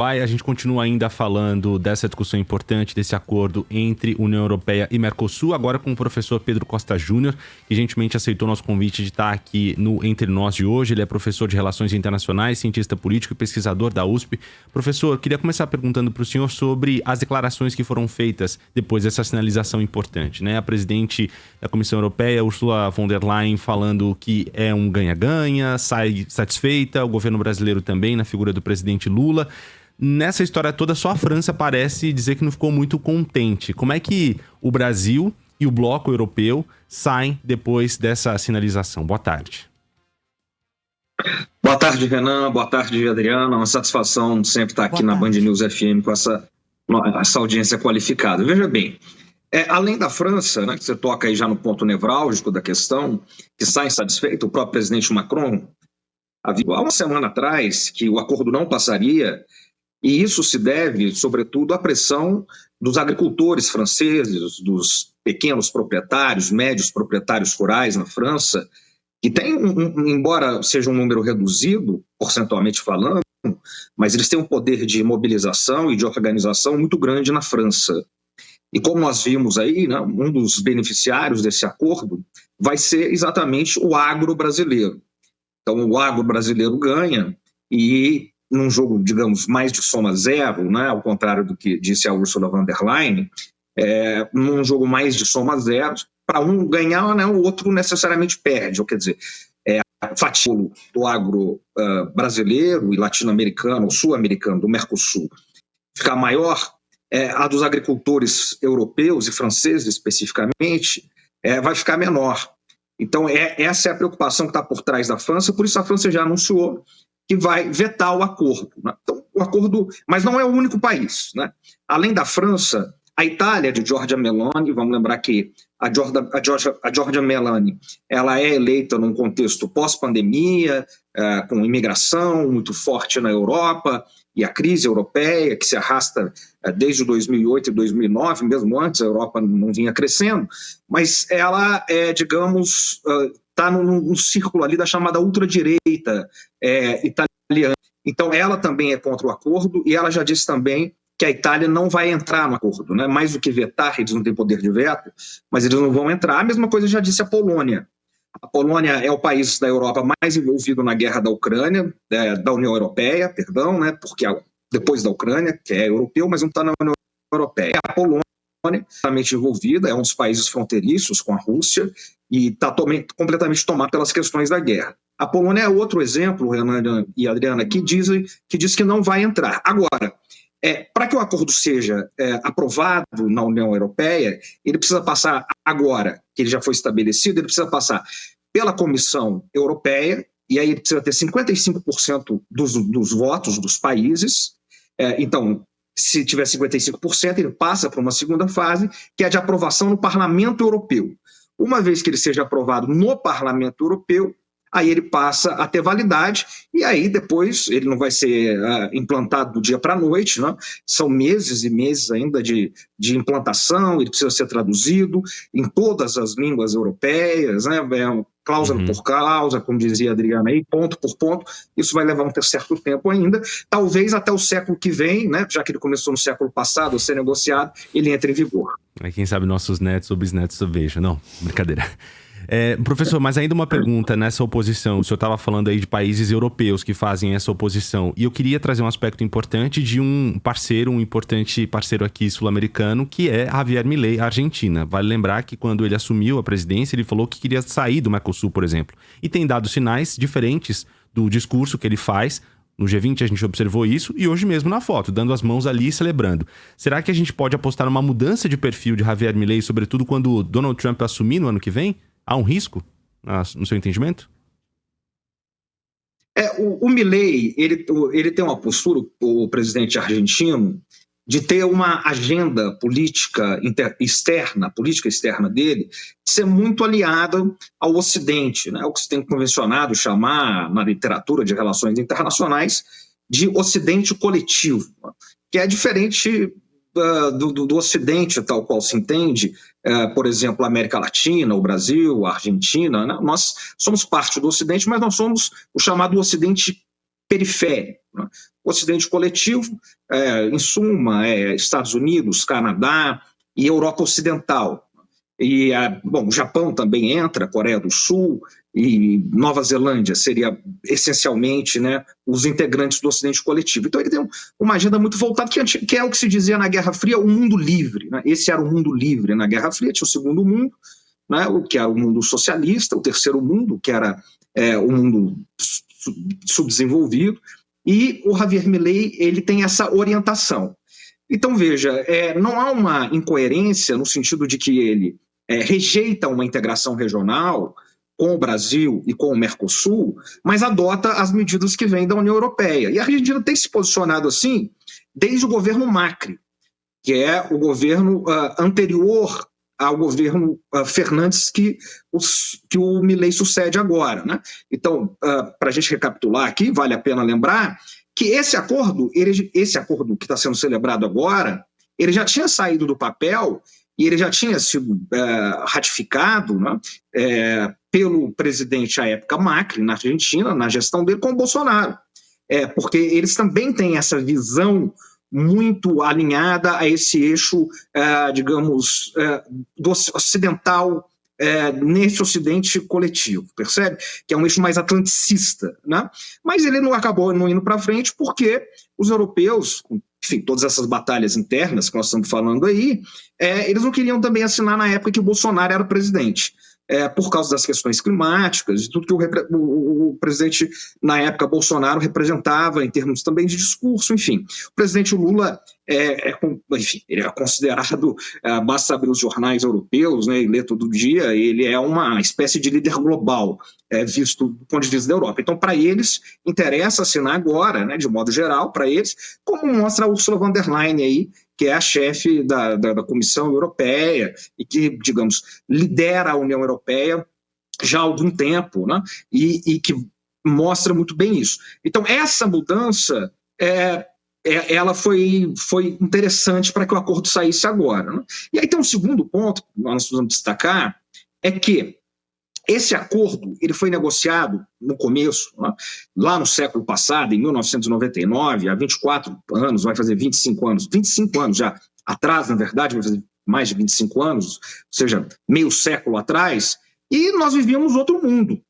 A gente continua ainda falando dessa discussão importante, desse acordo entre União Europeia e Mercosul, agora com o professor Pedro Costa Júnior, que gentilmente aceitou nosso convite de estar aqui no Entre Nós de hoje. Ele é professor de Relações Internacionais, cientista político e pesquisador da USP. Professor, queria começar perguntando para o senhor sobre as declarações que foram feitas depois dessa sinalização importante, né? A presidente da Comissão Europeia, Ursula von der Leyen, falando que é um ganha-ganha, sai satisfeita, o governo brasileiro também, na figura do presidente Lula. Nessa história toda, só a França parece dizer que não ficou muito contente. Como é que o Brasil e o bloco europeu saem depois dessa sinalização? Boa tarde. Boa tarde, Renan. Boa tarde, Adriana. Uma satisfação sempre estar aqui na Band News FM com essa audiência qualificada. Veja bem, além da França, né, que você toca aí já no ponto nevrálgico da questão, que sai insatisfeito, o próprio presidente Macron, havia há uma semana atrás que o acordo não passaria. E isso se deve, sobretudo, à pressão dos agricultores franceses, dos pequenos proprietários, médios proprietários rurais na França, que tem, embora seja um número reduzido, percentualmente falando, mas eles têm um poder de mobilização e de organização muito grande na França. E como nós vimos aí, né, um dos beneficiários desse acordo vai ser exatamente o agro brasileiro. Então, o agro brasileiro ganha e num jogo, digamos, mais de soma zero, né, ao contrário do que disse a Ursula von der Leyen, num jogo mais de soma zero, para um ganhar, né, o outro necessariamente perde. Ou, quer dizer, a fatia do agro brasileiro e latino-americano, ou sul-americano, do Mercosul, ficar maior, a dos agricultores europeus e franceses especificamente, vai ficar menor. Então, essa é a preocupação que está por trás da França, por isso a França já anunciou que vai vetar o acordo, né? Então, o acordo, mas não é o único país, né? Além da França, a Itália de Giorgia Meloni, vamos lembrar que a Giorgia Meloni, ela é eleita num contexto pós-pandemia, com imigração muito forte na Europa e a crise europeia que se arrasta desde 2008 e 2009, mesmo antes a Europa não vinha crescendo, mas ela digamos, está num círculo ali da chamada ultradireita italiana. Então, ela também é contra o acordo e ela já disse também que a Itália não vai entrar no acordo, né? Mais do que vetar, eles não têm poder de veto, mas eles não vão entrar. A mesma coisa já disse a Polônia. A Polônia é o país da Europa mais envolvido na guerra da Ucrânia, da União Europeia, perdão, né? Porque depois da Ucrânia, que é europeu, mas não está na União Europeia. A Polônia completamente envolvida, é um dos países fronteiriços com a Rússia e está completamente tomado pelas questões da guerra. A Polônia é outro exemplo, Renan e Adriana, que diz que não vai entrar. Agora, para que o acordo seja aprovado na União Europeia, ele precisa passar agora, que ele já foi estabelecido, ele precisa passar pela Comissão Europeia, e aí ele precisa ter 55% dos votos dos países. Então, se tiver 55%, ele passa para uma segunda fase, que é de aprovação no Parlamento Europeu. Uma vez que ele seja aprovado no Parlamento Europeu, aí ele passa a ter validade e aí depois ele não vai ser implantado do dia para a noite, né? São meses e meses ainda de implantação, ele precisa ser traduzido em todas as línguas europeias, né? Cláusula por cláusula, como dizia a Adriana aí, ponto por ponto, isso vai levar um certo tempo ainda, talvez até o século que vem, né? Já que ele começou no século passado a ser negociado, ele entra em vigor. Quem sabe nossos netos ou bisnetos vejam, não, brincadeira. Professor, mas ainda uma pergunta nessa oposição. O senhor estava falando aí de países europeus que fazem essa oposição. E eu queria trazer um aspecto importante de um importante parceiro aqui sul-americano, que é Javier Milei, Argentina. Vale lembrar que quando ele assumiu a presidência, ele falou que queria sair do Mercosul, por exemplo. E tem dado sinais diferentes do discurso que ele faz. No G20 a gente observou isso e hoje mesmo na foto, dando as mãos ali e celebrando. Será que a gente pode apostar numa mudança de perfil de Javier Milei, sobretudo quando Donald Trump assumir no ano que vem? Há um risco, no seu entendimento? O Milei, ele tem uma postura, o presidente argentino, de ter uma agenda política externa dele, de ser muito aliada ao Ocidente, né? O que se tem convencionado chamar, na literatura de relações internacionais, de Ocidente coletivo, que é diferente do Ocidente, tal qual se entende, por exemplo, a América Latina, o Brasil, a Argentina, né? Nós somos parte do Ocidente, mas nós somos o chamado Ocidente periférico. Né? O Ocidente coletivo, em suma, Estados Unidos, Canadá e Europa Ocidental. E, o Japão também entra, Coreia do Sul e Nova Zelândia seria essencialmente, né, os integrantes do Ocidente coletivo. Então ele tem uma agenda muito voltada, que é o que se dizia na Guerra Fria, o mundo livre. Né? Esse era o mundo livre na Guerra Fria, tinha o segundo mundo, né, o que era o mundo socialista, o terceiro mundo, que era o mundo subdesenvolvido, e o Javier Milei ele tem essa orientação. Então, veja, não há uma incoerência no sentido de que ele rejeita uma integração regional com o Brasil e com o Mercosul, mas adota as medidas que vêm da União Europeia. E a Argentina tem se posicionado assim desde o governo Macri, que é o governo anterior ao governo Fernandes que o Milei sucede agora. Né? Então, para a gente recapitular aqui, vale a pena lembrar que esse acordo que está sendo celebrado agora, ele já tinha saído do papel e ele já tinha sido ratificado, né, pelo presidente à época Macri, na Argentina, na gestão dele com o Bolsonaro. Porque eles também têm essa visão muito alinhada a esse eixo, digamos, do ocidental, nesse Ocidente coletivo, percebe? Que é um eixo mais atlanticista, né? Mas ele não acabou não indo para frente porque os europeus, enfim, todas essas batalhas internas que nós estamos falando aí, eles não queriam também assinar na época que o Bolsonaro era presidente. Por causa das questões climáticas e tudo que o presidente, na época, Bolsonaro, representava em termos também de discurso, enfim. O presidente Lula, enfim, ele é considerado, basta abrir os jornais europeus, né, e ler todo dia, ele é uma espécie de líder global, visto do ponto de vista da Europa. Então, para eles, interessa assinar agora, né, de modo geral, para eles, como mostra a Ursula von der Leyen aí, que é a chefe da Comissão Europeia e que, digamos, lidera a União Europeia já há algum tempo, né? E que mostra muito bem isso. Então, essa mudança ela foi interessante para que o acordo saísse agora. Né? E aí tem um segundo ponto que nós precisamos destacar, é que esse acordo ele foi negociado no começo, né, lá no século passado, em 1999, há 24 anos, vai fazer 25 anos já atrás, na verdade, vai fazer mais de 25 anos, ou seja, meio século atrás, e nós vivíamos outro mundo.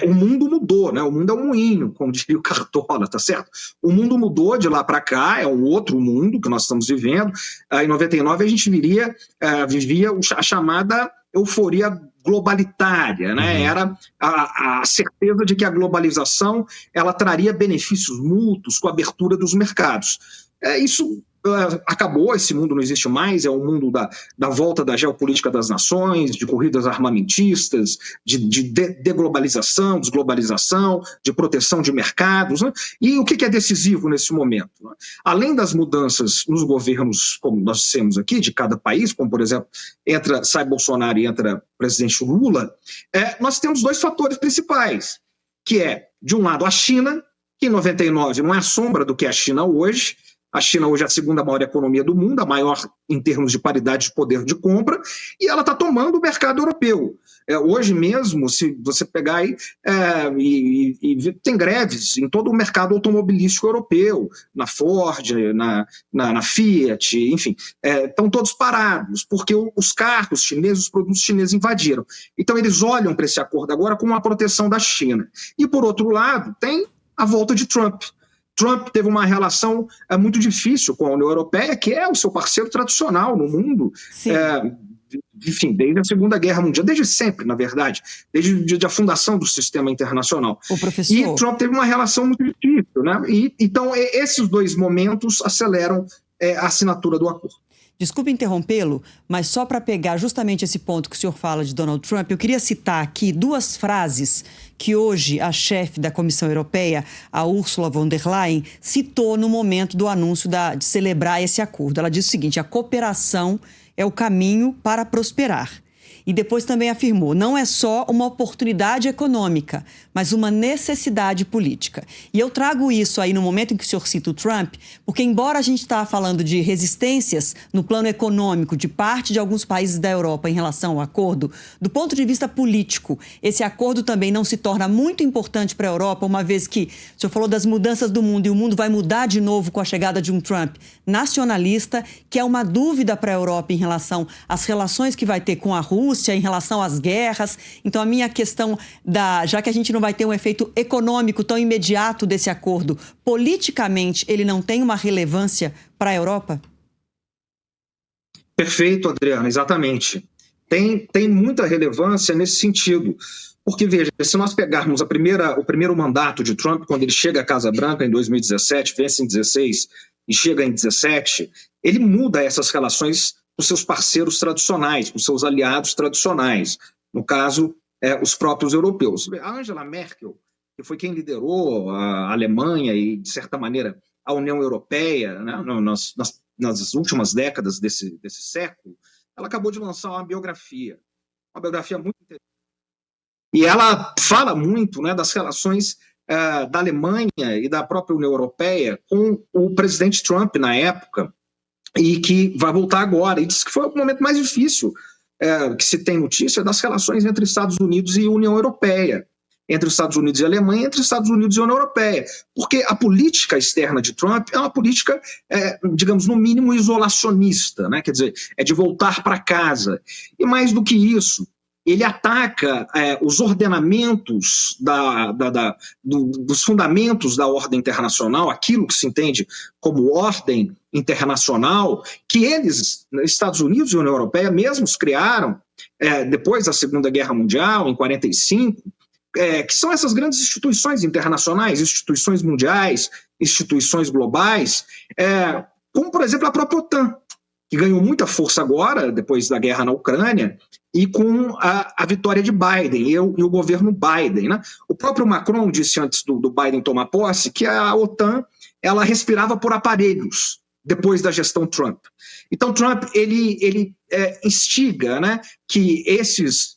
O mundo mudou, né? O mundo é um moinho, como diria o Cartola, tá certo? O mundo mudou de lá para cá, é um outro mundo que nós estamos vivendo. Em 99 a gente vivia a chamada euforia globalitária, né? Era a certeza de que a globalização ela traria benefícios mútuos com a abertura dos mercados. Isso acabou, esse mundo não existe mais, é o mundo da volta da geopolítica das nações, de corridas armamentistas, de deglobalização, desglobalização, de proteção de mercados. Né? E o que é decisivo nesse momento? Né? Além das mudanças nos governos, como nós dissemos aqui, de cada país, como por exemplo, sai Bolsonaro e entra o presidente Lula, nós temos dois fatores principais, que é, de um lado, a China, que em 99 não é a sombra do que é a China hoje. A China hoje é a segunda maior economia do mundo, a maior em termos de paridade de poder de compra, e ela está tomando o mercado europeu. Hoje mesmo, se você pegar aí, tem greves em todo o mercado automobilístico europeu, na Ford, na Fiat, enfim, estão todos parados, porque os carros chineses, os produtos chineses invadiram. Então eles olham para esse acordo agora como uma proteção da China. E por outro lado, tem a volta de Trump. Trump teve uma relação muito difícil com a União Europeia, que é o seu parceiro tradicional no mundo, enfim, desde a Segunda Guerra Mundial, desde sempre, na verdade, desde a fundação do sistema internacional. E Trump teve uma relação muito difícil, né? Então, esses dois momentos aceleram a assinatura do acordo. Desculpe interrompê-lo, mas só para pegar justamente esse ponto que o senhor fala de Donald Trump, eu queria citar aqui duas frases que hoje a chefe da Comissão Europeia, a Ursula von der Leyen, citou no momento do anúncio de celebrar esse acordo. Ela diz o seguinte: a cooperação é o caminho para prosperar. E depois também afirmou, não é só uma oportunidade econômica, mas uma necessidade política. E eu trago isso aí no momento em que o senhor cita o Trump, porque embora a gente está falando de resistências no plano econômico de parte de alguns países da Europa em relação ao acordo, do ponto de vista político, esse acordo também não se torna muito importante para a Europa, uma vez que o senhor falou das mudanças do mundo e o mundo vai mudar de novo com a chegada de um Trump nacionalista, que é uma dúvida para a Europa em relação às relações que vai ter com a Rússia, em relação às guerras. Então, a minha questão, já que a gente não vai ter um efeito econômico tão imediato desse acordo, politicamente ele não tem uma relevância para a Europa? Perfeito, Adriana, exatamente. Tem muita relevância nesse sentido. Porque, veja, se nós pegarmos o primeiro mandato de Trump, quando ele chega à Casa Branca em 2017, vence em 16 e chega em 17, ele muda essas relações com seus parceiros tradicionais, com seus aliados tradicionais, no caso, os próprios europeus. A Angela Merkel, que foi quem liderou a Alemanha e, de certa maneira, a União Europeia, né, nas últimas décadas desse século, ela acabou de lançar uma biografia muito interessante. E ela fala muito, né, das relações da Alemanha e da própria União Europeia com o presidente Trump na época, e que vai voltar agora. E diz que foi o momento mais difícil que se tem notícia das relações entre Estados Unidos e União Europeia, entre os Estados Unidos e Alemanha, entre Estados Unidos e União Europeia. Porque a política externa de Trump é uma política, digamos, no mínimo isolacionista, né? Quer dizer, é de voltar para casa. E mais do que isso, ele ataca os ordenamentos dos fundamentos da ordem internacional, aquilo que se entende como ordem internacional, que eles, Estados Unidos e União Europeia, mesmos criaram depois da Segunda Guerra Mundial, em 1945, que são essas grandes instituições internacionais, instituições mundiais, instituições globais, como, por exemplo, a própria OTAN, que ganhou muita força agora, depois da guerra na Ucrânia, e com a vitória de Biden e o governo Biden, né? O próprio Macron disse antes do Biden tomar posse que a OTAN ela respirava por aparelhos depois da gestão Trump. Então, Trump ele instiga, né, que esses,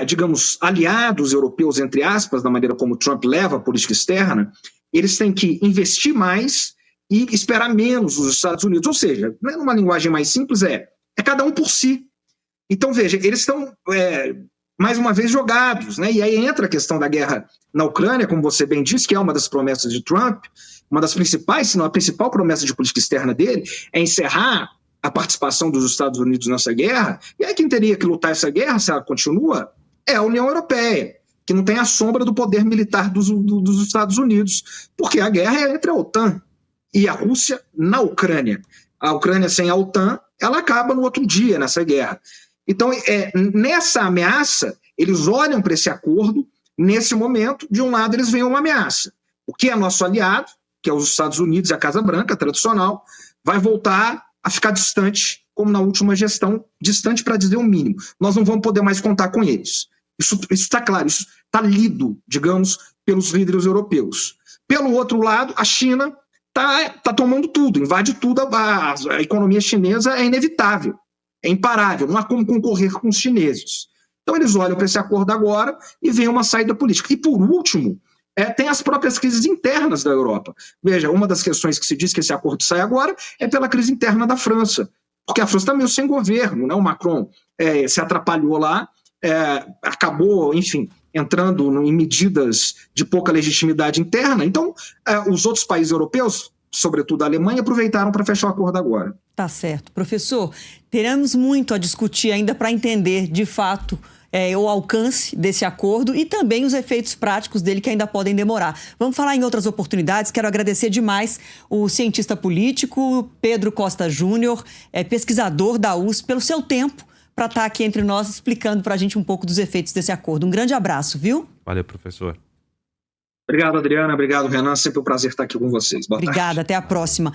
digamos, aliados europeus, entre aspas, da maneira como Trump leva a política externa, eles têm que investir mais e esperar menos dos Estados Unidos. Ou seja, numa linguagem mais simples, é cada um por si. Então, veja, eles estão, mais uma vez, jogados, né? E aí entra a questão da guerra na Ucrânia, como você bem disse, que é uma das promessas de Trump, uma das principais, se não a principal promessa de política externa dele, é encerrar a participação dos Estados Unidos nessa guerra. E aí quem teria que lutar essa guerra, se ela continua, é a União Europeia, que não tem a sombra do poder militar dos Estados Unidos, porque a guerra é entre a OTAN e a Rússia na Ucrânia. A Ucrânia sem a OTAN, ela acaba no outro dia nessa guerra. Então, nessa ameaça, eles olham para esse acordo, nesse momento, de um lado eles veem uma ameaça. O que é nosso aliado, que é os Estados Unidos e a Casa Branca, tradicional, vai voltar a ficar distante, como na última gestão, distante para dizer o mínimo. Nós não vamos poder mais contar com eles. Isso está claro, isso está lido, digamos, pelos líderes europeus. Pelo outro lado, a China está tomando tudo, invade tudo, a economia chinesa é inevitável. É imparável, não há como concorrer com os chineses. Então eles olham para esse acordo agora e veem uma saída política. E por último, tem as próprias crises internas da Europa. Veja, uma das questões que se diz que esse acordo sai agora é pela crise interna da França, porque a França está meio sem governo, né? O Macron se atrapalhou lá, acabou, enfim, entrando em medidas de pouca legitimidade interna. Então, os outros países europeus, sobretudo a Alemanha, aproveitaram para fechar o acordo agora. Tá certo. Professor, teremos muito a discutir ainda para entender, de fato, o alcance desse acordo e também os efeitos práticos dele que ainda podem demorar. Vamos falar em outras oportunidades. Quero agradecer demais o cientista político Pedro Costa Júnior, pesquisador da USP, pelo seu tempo para estar aqui entre nós explicando para a gente um pouco dos efeitos desse acordo. Um grande abraço, viu? Valeu, professor. Obrigado, Adriana. Obrigado, Renan. Sempre um prazer estar aqui com vocês. Boa tarde. Obrigada. Até a próxima.